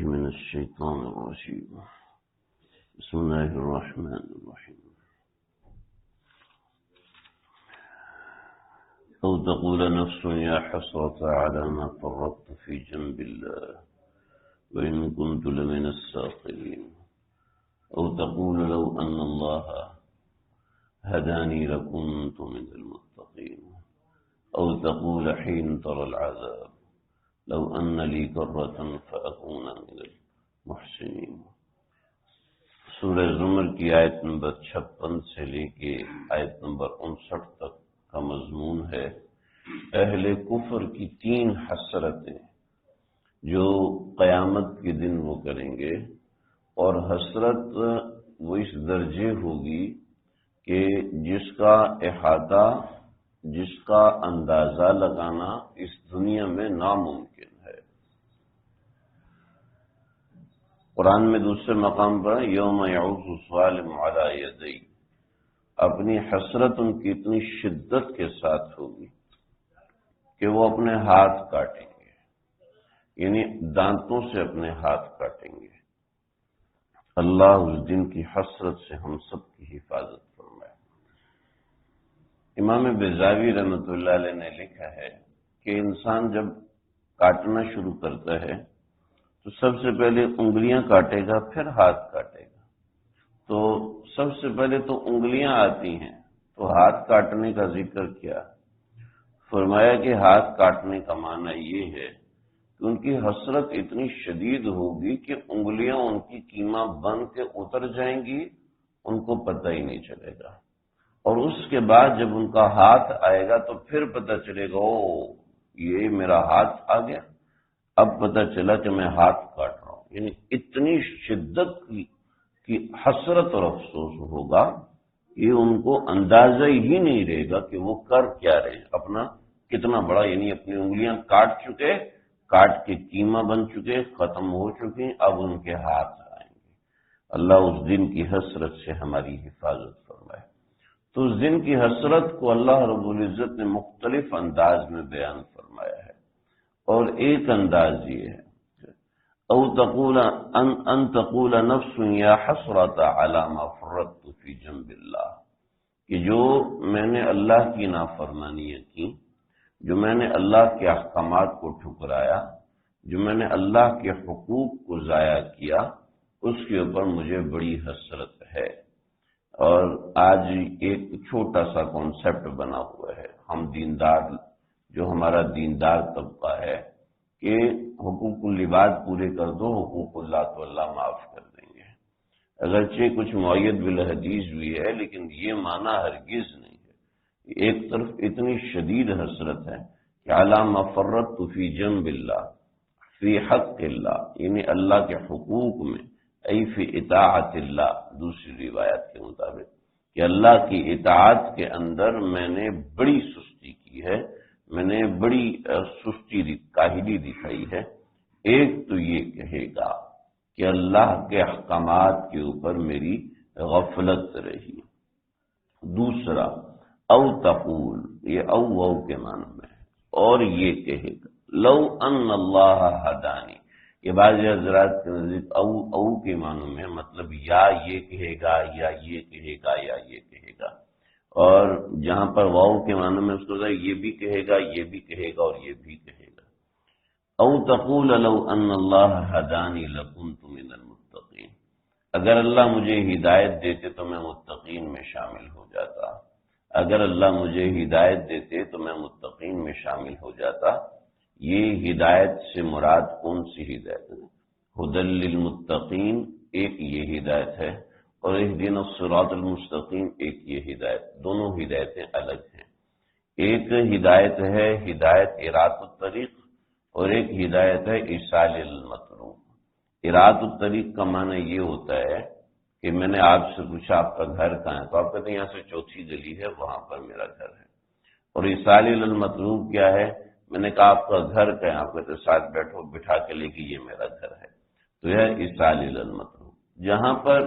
من الشيطان الرجيم. بسم الله الرحمن الرحيم. أو تقول نفس يا حسرة على ما فرطت في جنب الله وإن كنت لمن الساخرين. أو تقول لو أن الله هداني لكنت من المتقين. أو تقول حين ترى العذاب لو أن لي كرة فأكون من المحسنين. سورہ زمر کی آیت نمبر 56 سے لے کے آیت نمبر 59 تک کا مضمون ہے اہل کفر کی 3 حسرتیں جو قیامت کے دن وہ کریں گے، اور حسرت وہ اس درجے ہوگی کہ جس کا احاطہ، جس کا اندازہ لگانا اس دنیا میں ناممکن ہے۔ قرآن میں دوسرے مقام پر یوم یعض الظالم علی یدیہ، اپنی حسرت ان کی اتنی شدت کے ساتھ ہوگی کہ وہ اپنے ہاتھ کاٹیں گے، یعنی دانتوں سے اپنے ہاتھ کاٹیں گے۔ اللہ اس دن کی حسرت سے ہم سب کی حفاظت فرمائے۔ امام بیضاوی رحمۃ اللہ علیہ نے لکھا ہے کہ انسان جب کاٹنا شروع کرتا ہے تو سب سے پہلے انگلیاں کاٹے گا، پھر ہاتھ کاٹے گا۔ تو سب سے پہلے تو انگلیاں آتی ہیں، تو ہاتھ کاٹنے کا ذکر کیا؟ فرمایا کہ ہاتھ کاٹنے کا معنی یہ ہے کہ ان کی حسرت اتنی شدید ہوگی کہ انگلیاں ان کی کیما بن کے اتر جائیں گی، ان کو پتہ ہی نہیں چلے گا۔ اور اس کے بعد جب ان کا ہاتھ آئے گا تو پھر پتہ چلے گا، او یہ میرا ہاتھ آ گیا، اب پتہ چلا کہ میں ہاتھ کاٹ رہا ہوں۔ یعنی اتنی شدت کی حسرت اور افسوس ہوگا کہ ان کو اندازہ ہی نہیں رہے گا کہ وہ کر کیا رہے ہیں، اپنا کتنا بڑا، یعنی اپنی انگلیاں کاٹ چکے، کاٹ کے کیما بن چکے، ختم ہو چکی، اب ان کے ہاتھ آئیں گے۔ اللہ اس دن کی حسرت سے ہماری حفاظت فرمائے۔ تو اس دن کی حسرت کو اللہ رب العزت نے مختلف انداز میں بیان فرمایا ہے، اور ایک انداز یہ ہے او تقول ان تقول نفس یا حسرۃ علی ما فرطت فی جنب اللہ، کہ جو میں نے اللہ کی نافرمانیاں کی، جو میں نے اللہ کے احکامات کو ٹھکرایا، جو میں نے اللہ کے حقوق کو ضائع کیا، اس کے اوپر مجھے بڑی حسرت ہے۔ اور آج ایک چھوٹا سا کانسیپٹ بنا ہوا ہے، ہم دیندار، جو ہمارا دیندار طبقہ ہے، کہ حقوق العباد پورے کر دو، حقوق اللہ تو اللہ معاف کر دیں گے۔ اگرچہ کچھ معید بالحدیث بھی ہے، لیکن یہ معنی ہرگز نہیں ہے۔ ایک طرف اتنی شدید حسرت ہے کہ علی ما فرطت فی جنب اللہ، فی حق اللہ، یعنی اللہ کے حقوق میں، ای فی اطاعت اللہ، دوسری روایت کے مطابق کہ اللہ کی اطاعت کے اندر میں نے بڑی سستی کی ہے، میں نے بڑی سستی کاہلی دکھائی ہے۔ ایک تو یہ کہے گا کہ اللہ کے احکامات کے اوپر میری غفلت رہی۔ دوسرا او تقول، یہ او کے معنی میں ہے، اور یہ کہے گا لو ان اللہ ہدانی، یہ بعض حضرات کے نزدیک او کے معنی میں مطلب یا یہ کہے گا، یا یہ کہے گا، یا یہ کہے گا، اور جہاں پر واو کے معنی میں اس کو یہ بھی کہے گا، یہ بھی کہے گا، اور یہ بھی کہے گا۔ او تقول لو ان اللہ ہدانی لکنت من المتقین، اگر اللہ مجھے ہدایت دیتے تو میں متقین میں شامل ہو جاتا، اگر اللہ مجھے ہدایت دیتے تو میں متقین میں شامل ہو جاتا۔ یہ ہدایت سے مراد کون سی ہدایت ہے؟ ہدی للمتقین ایک یہ ہدایت ہے، اور اہدنا الصراط المستقیم ایک یہ ہدایت، دونوں ہدایتیں الگ ہیں۔ ایک ہدایت ہے ہدایت ارات الطریق، اور ایک ہدایت ہے ایصال المطلوب۔ ارات الطریق کا معنی یہ ہوتا ہے کہ میں نے آپ سے پوچھا آپ کا گھر کہاں ہے، تو آپ کہتے ہیں یہاں سے چوتھی گلی ہے، وہاں پر میرا گھر ہے۔ اور ایصال المطلوب کیا ہے؟ میں نے کہا آپ کا گھر کہاں ہے، آپ کہتے ہیں ساتھ بیٹھو، بٹھا کے لے کے یہ میرا گھر ہے۔ تو یہ ایصال المطلوب، جہاں پر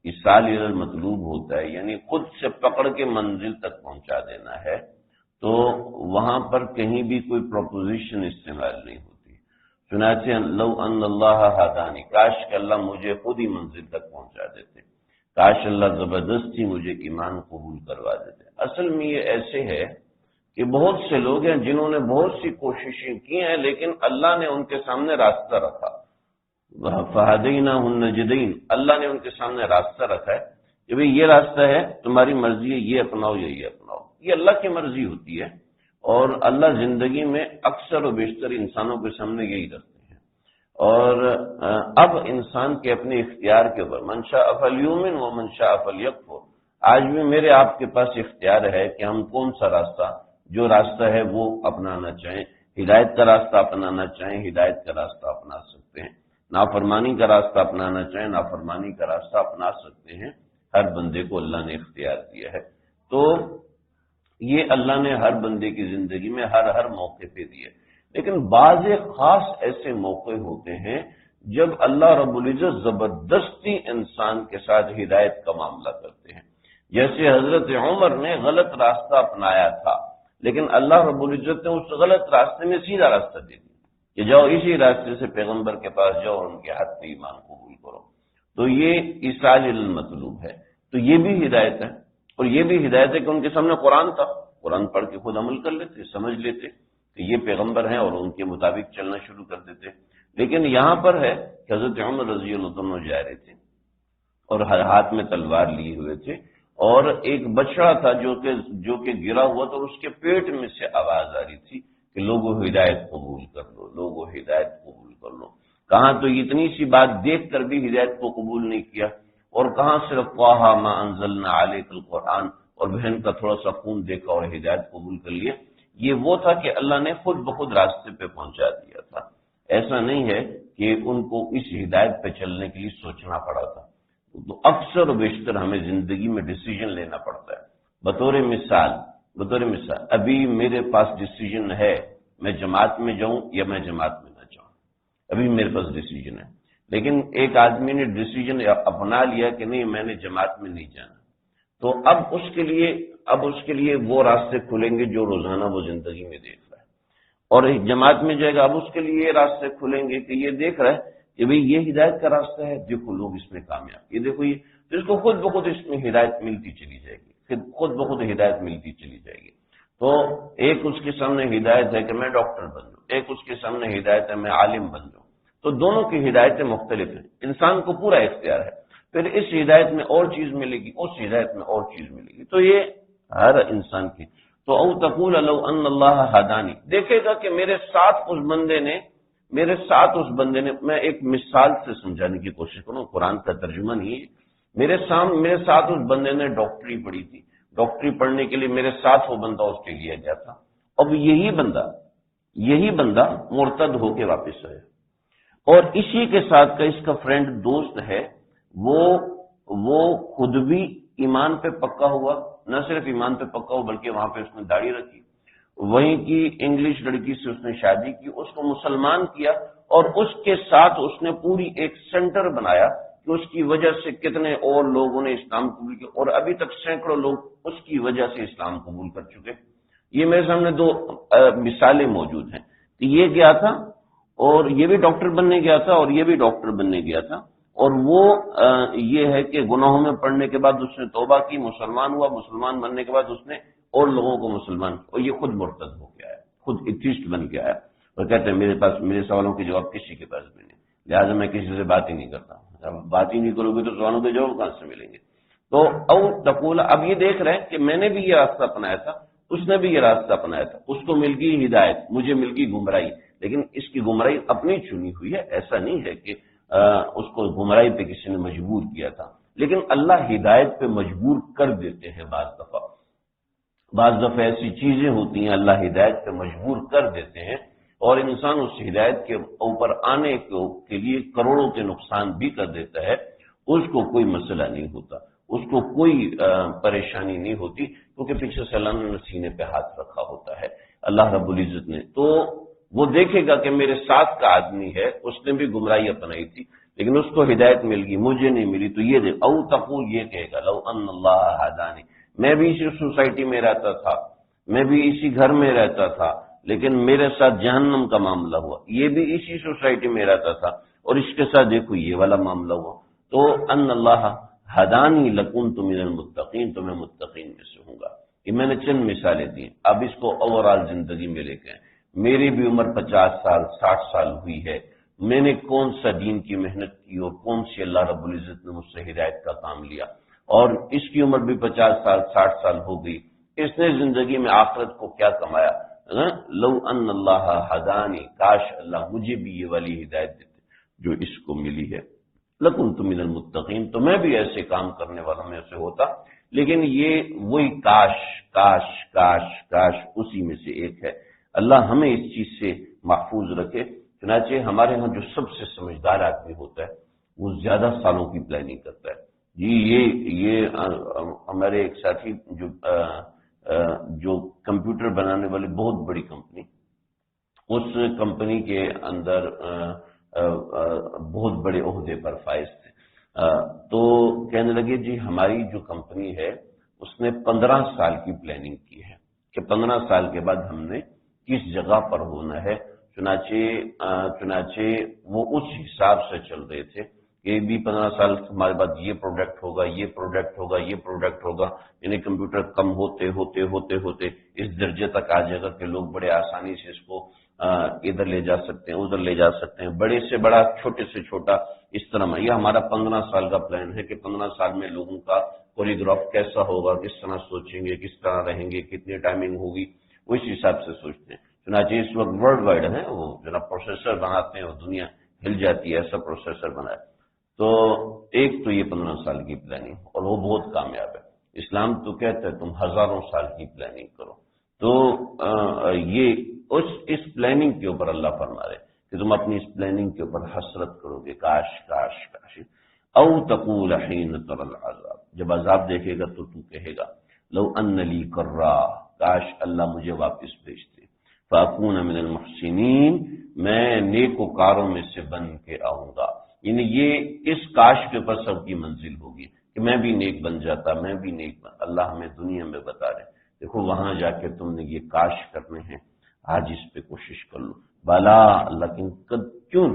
ایصال المطلوب ہوتا ہے یعنی خود سے پکڑ کے منزل تک پہنچا دینا ہے، تو وہاں پر کہیں بھی کوئی پروپوزیشن استعمال نہیں ہوتی۔ چنانچہ لو ان اللہ ہدانی، کاش کہ اللہ مجھے خود ہی منزل تک پہنچا دیتے، کاش اللہ زبردستی مجھے ایمان قبول کروا دیتے۔ اصل میں یہ ایسے ہے کہ بہت سے لوگ ہیں جنہوں نے بہت سی کوششیں کی ہیں، لیکن اللہ نے ان کے سامنے راستہ رکھا، فہدیناہ النجدین، اللہ نے ان کے سامنے راستہ رکھا ہے کہ بھئی یہ راستہ ہے، تمہاری مرضی ہے، یہ اپناؤ یا یہ اپناؤ۔ یہ اللہ کی مرضی ہوتی ہے، اور اللہ زندگی میں اکثر و بیشتر انسانوں کے سامنے یہی رکھتے ہیں۔ اور اب انسان کے اپنے اختیار کے اوپر، من شاء فلیؤمن ومن شاء فلیکفر، آج بھی میرے آپ کے پاس اختیار ہے کہ ہم کون سا راستہ، جو راستہ ہے وہ اپنانا چاہیں، ہدایت کا راستہ اپنانا چاہیں ہدایت کا راستہ اپنا سکتے ہیں، نافرمانی کا راستہ اپنانا چاہیں نافرمانی کا راستہ اپنا سکتے ہیں۔ ہر بندے کو اللہ نے اختیار دیا ہے، تو یہ اللہ نے ہر بندے کی زندگی میں ہر موقع پہ دیے، لیکن بعض خاص ایسے موقع ہوتے ہیں جب اللہ رب العزت زبردستی انسان کے ساتھ ہدایت کا معاملہ کرتے ہیں۔ جیسے حضرت عمر نے غلط راستہ اپنایا تھا، لیکن اللہ رب العزت نے اس غلط راستے میں سیدھا راستہ دے دیا کہ جاؤ اسی راستے سے پیغمبر کے پاس جاؤ اور ان کے ہاتھ پہ ایمان قبول کرو۔ تو یہ ایصال المطلوب ہے، تو یہ بھی ہدایت ہے، اور یہ بھی ہدایت ہے کہ ان کے سامنے قرآن تھا، قرآن پڑھ کے خود عمل کر لیتے، سمجھ لیتے کہ یہ پیغمبر ہیں اور ان کے مطابق چلنا شروع کر دیتے۔ لیکن یہاں پر ہے کہ حضرت عمر رضی اللہ عنہ جا رہے تھے اور ہاتھ میں تلوار لیے ہوئے تھے، اور ایک بچڑا تھا جو کہ گرا ہوا تھا، اور اس کے پیٹ میں سے آواز آ رہی تھی کہ لوگوں ہدایت قبول کر لو، لوگوں ہدایت قبول کر لو۔ کہاں تو اتنی سی بات دیکھ کر بھی ہدایت کو قبول نہیں کیا، اور کہاں صرف طٰہٰ مَا أَنزَلْنَا عَلَيْكَ الْقُرْآنَ اور بہن کا تھوڑا سا خون دیکھا اور ہدایت قبول کر لیا۔ یہ وہ تھا کہ اللہ نے خود بخود راستے پہ پہنچا دیا تھا، ایسا نہیں ہے کہ ان کو اس ہدایت پہ چلنے کے لیے سوچنا پڑا تھا۔ تو اکثر و بیشتر ہمیں زندگی میں ڈیسیجن لینا پڑتا ہے۔ بطور مثال ابھی میرے پاس ڈیسیجن ہے میں جماعت میں جاؤں یا میں جماعت میں نہ جاؤں، ابھی میرے پاس ڈیسیجن ہے، لیکن ایک آدمی نے ڈیسیجن اپنا لیا کہ نہیں میں نے جماعت میں نہیں جانا، تو اب اس کے لیے وہ راستے کھلیں گے جو روزانہ وہ زندگی میں دیکھ رہا ہے، اور جماعت میں جائے گا اب اس کے لیے یہ راستے کھلیں گے کہ یہ دیکھ رہا ہے کہ بھئی یہ ہدایت کا راستہ ہے، دیکھو لوگ اس میں کامیاب، یہ دیکھو یہ، تو اس کو خود بخود اس میں ہدایت ملتی چلی جائے گی، خود بخود ہدایت ملتی چلی جائے گی۔ تو ایک اس کے سامنے ہدایت ہے کہ میں ڈاکٹر بن جاؤں، ایک اس کے سامنے ہدایت ہے میں عالم بن جاؤں، تو دونوں کی ہدایتیں مختلف ہیں، انسان کو پورا اختیار ہے، پھر اس ہدایت میں اور چیز ملے گی، اس ہدایت میں اور چیز ملے گی، تو یہ ہر انسان کی۔ تو او تقول لو ان اللہ ہدانی، دیکھے گا کہ میرے ساتھ اس بندے نے، میں ایک مثال سے سمجھانے کی کوشش کروں، قرآن کا ترجمہ نہیں ہے، میرے ساتھ اس بندے نے ڈاکٹری پڑھی تھی، ڈاکٹری پڑھنے کے لیے میرے ساتھ وہ بندہ آسٹریلیا گیا تھا، اب یہی بندہ مرتد ہو کے واپس آیا، اور اسی کے ساتھ کا اس کا فرینڈ دوست ہے، وہ خود بھی ایمان پہ پکا ہوا، نہ صرف ایمان پہ پکا ہوا بلکہ وہاں پہ اس نے داڑھی رکھی، وہیں کی انگلش لڑکی سے اس نے شادی کی، اس کو مسلمان کیا، اور اس کے ساتھ اس نے پوری ایک سینٹر بنایا کہ اس کی وجہ سے کتنے اور لوگوں نے اسلام قبول کیا، اور ابھی تک سینکڑوں لوگ اس کی وجہ سے اسلام قبول کر چکے۔ یہ میرے سامنے دو مثالیں موجود ہیں کہ یہ گیا تھا اور یہ بھی ڈاکٹر بننے گیا تھا اور یہ بھی ڈاکٹر بننے گیا تھا، اور وہ یہ ہے کہ گناہوں میں پڑنے کے بعد اس نے توبہ کی، مسلمان ہوا، مسلمان بننے کے بعد اس نے اور لوگوں کو مسلمان، اور یہ خود مرتد ہو کے آیا، خود ایتھیسٹ بن کے آیا، اور کہتے ہیں میرے سوالوں کے جواب کسی کے پاس بھی نہیں، لہٰذا میں کسی سے بات ہی نہیں کرتا، اب بات ہی نہیں کرو گے تو سوالوں کے جواب کہاں سے ملیں گے؟ تو او تقول، اب یہ دیکھ رہے ہیں کہ میں نے بھی یہ راستہ اپنایا تھا، اس نے بھی یہ راستہ اپنایا تھا، اس کو مل گئی ہدایت، مجھے مل گئی گمراہی، لیکن اس کی گمراہی اپنی چنی ہوئی ہے، ایسا نہیں ہے کہ اس کو گمراہی پہ کسی نے مجبور کیا تھا، لیکن اللہ ہدایت پہ مجبور کر دیتے ہیں، بعض دفعہ ایسی چیزیں ہوتی ہیں اللہ ہدایت پہ مجبور کر دیتے ہیں، اور انسان اس ہدایت کے اوپر آنے کے لیے کروڑوں کے نقصان بھی کر دیتا ہے، اس کو کوئی مسئلہ نہیں ہوتا، اس کو کوئی پریشانی نہیں ہوتی، کیونکہ پیچھے سے اللہ نے سینے پہ ہاتھ رکھا ہوتا ہے اللہ رب العزت نے، تو وہ دیکھے گا کہ میرے ساتھ کا آدمی ہے، اس نے بھی گمراہی اپنائی تھی لیکن اس کو ہدایت مل گئی، مجھے نہیں ملی، تو یہ دیکھ، او تقول، یہ کہے گا لو ان اللہ ہدانی، میں بھی اسی سوسائٹی میں رہتا تھا، میں بھی اسی گھر میں رہتا تھا، لیکن میرے ساتھ جہنم کا معاملہ ہوا، یہ بھی اسی سوسائٹی میں رہتا تھا، اور اس کے ساتھ دیکھو یہ والا معاملہ ہوا۔ تو ان اللہ ہدانی لکنت من المتقین، تو میں متقین میں سے ہوں گا۔ یہ میں نے چند مثالیں دی، اب اس کو اوور آل زندگی میں لے کے آئیں۔ میری بھی عمر 50 سال 60 سال ہوئی ہے، میں نے کون سا دین کی محنت کی اور کون سی اللہ رب العزت نے مجھ سے ہدایت کا کام لیا، اور اس کی عمر بھی 50 سال 60 سال ہو گئی، اس نے زندگی میں آخرت کو کیا کمایا؟ لو ان اللہ ہدانی، کاش اللہ مجھے بھی یہ والی ہدایت دیتے جو اس کو ملی ہے، لکنت من المتقین، تو میں بھی ایسے کام کرنے والوں میں سے ہوتا۔ لیکن یہ وہی کاش کاش کاش کاش اسی میں سے ایک ہے۔ اللہ ہمیں اس چیز سے محفوظ رکھے۔ چنانچہ ہمارے ہاں جو سب سے سمجھدار آدمی ہوتا ہے وہ زیادہ سالوں کی پلاننگ کرتا ہے۔ جی یہ ہمارے ایک ساتھی جو کمپیوٹر بنانے والی بہت بڑی کمپنی، اس کمپنی کے اندر بہت بڑے عہدے پر فائز تھے، تو کہنے لگے جی ہماری جو کمپنی ہے اس نے 15 سال کی پلاننگ کی ہے کہ 15 سال کے بعد ہم نے کس جگہ پر ہونا ہے۔ چنانچہ وہ اس حساب سے چل رہے تھے کہ بھی 15 سال ہمارے بعد یہ پروڈکٹ ہوگا، یہ پروڈکٹ ہوگا، یہ پروڈکٹ ہوگا، یعنی کمپیوٹر کم ہوتے ہوتے ہوتے ہوتے اس درجے تک آ جائے گا کہ لوگ بڑے آسانی سے اس کو ادھر لے جا سکتے ہیں، ادھر لے جا سکتے ہیں، بڑے سے بڑا چھوٹے سے چھوٹا، اس طرح میں۔ یہ ہمارا 15 سال کا پلان ہے کہ 15 سال میں لوگوں کا کوریوگراف کیسا ہوگا، کس طرح سوچیں گے، کس طرح رہیں گے، کتنی ٹائمنگ ہوگی، وہ اس حساب سے سوچتے ہیں۔ چنانچہ اس وقت ورلڈ وائڈ ہے، وہ جناب پروسیسر بناتے ہیں اور دنیا ہل جاتی ہے، ایسا پروسیسر بنائے۔ تو ایک تو یہ 15 سال کی پلاننگ، اور وہ بہت کامیاب ہے۔ اسلام تو کہتا ہے تم ہزاروں سال کی پلاننگ کرو۔ تو یہ اس پلاننگ کے اوپر اللہ فرما رہے کہ تم اپنی اس پلاننگ کے اوپر حسرت کرو گے، کاش کاش کاش۔ او تقول حین تر العذاب، جب عذاب دیکھے گا تو کہے گا لو ان لی کرا، کاش اللہ مجھے واپس بھیجتے، فاکون من المحسنین، میں نیکوکاروں میں سے بن کے آؤں گا۔ یعنی یہ اس کاش کے اوپر سب کی منزل ہوگی کہ میں بھی نیک بن جاتا، میں بھی نیک بن۔ اللہ ہمیں دنیا میں بتا رہے دیکھو وہاں جا کے تم نے یہ کاش کرنے ہیں، آج اس پہ کوشش کر لو۔ بالا، لیکن کیوں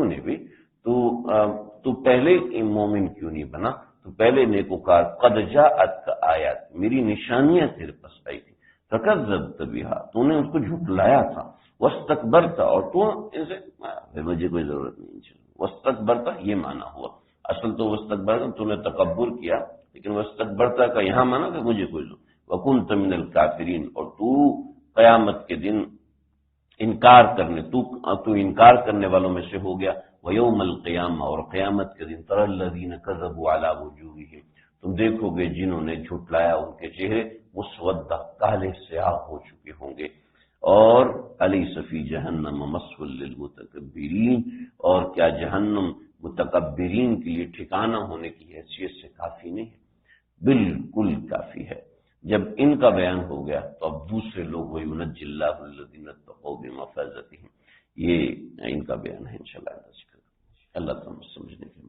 نہیں بھی تو پہلے مومن کیوں نہیں بنا؟ تو پہلے نیکوکار، قد جاءتک آیات، میری نشانیاں تیرے پاس آئی تھی، فکذبت بہا، تو نے اس کو جھٹلایا تھا، واستکبرت، اور تو اسے مجھے کوئی ضرورت نہیں چل، واستکبرت یہ معنی ہوا، اصل تو واستکبرت تو نے تکبر کیا، لیکن واستکبرت کا یہاں معنی کہ مجھے کوئی ضرورت، وکنت من الکافرین، اور تو قیامت کے دن انکار کرنے والوں میں سے ہو گیا، ویوم القیامہ، اور قیامت کے دن تری الذین کذبوا علی وجوہہم، تم دیکھو گے جنہوں نے جھٹلایا ان کے چہرے مسودہ، کالے سیاہ ہو چکے ہوں گے۔ اور الیس فی جہنم مثوی للمتکبرین، اور کیا جہنم متکبرین کے لیے ٹھکانہ ہونے کی حیثیت سے کافی نہیں ہے؟ بالکل کافی ہے۔ جب ان کا بیان ہو گیا تو اب دوسرے لوگ وَيُنَجِّ اللَّهُ الَّذِينَ اتَّقَوْا بِمَفَازَتِهِمْ، یہ ان کا بیان ہے انشاءاللہ۔ اللہ تعالیٰ سمجھنے کے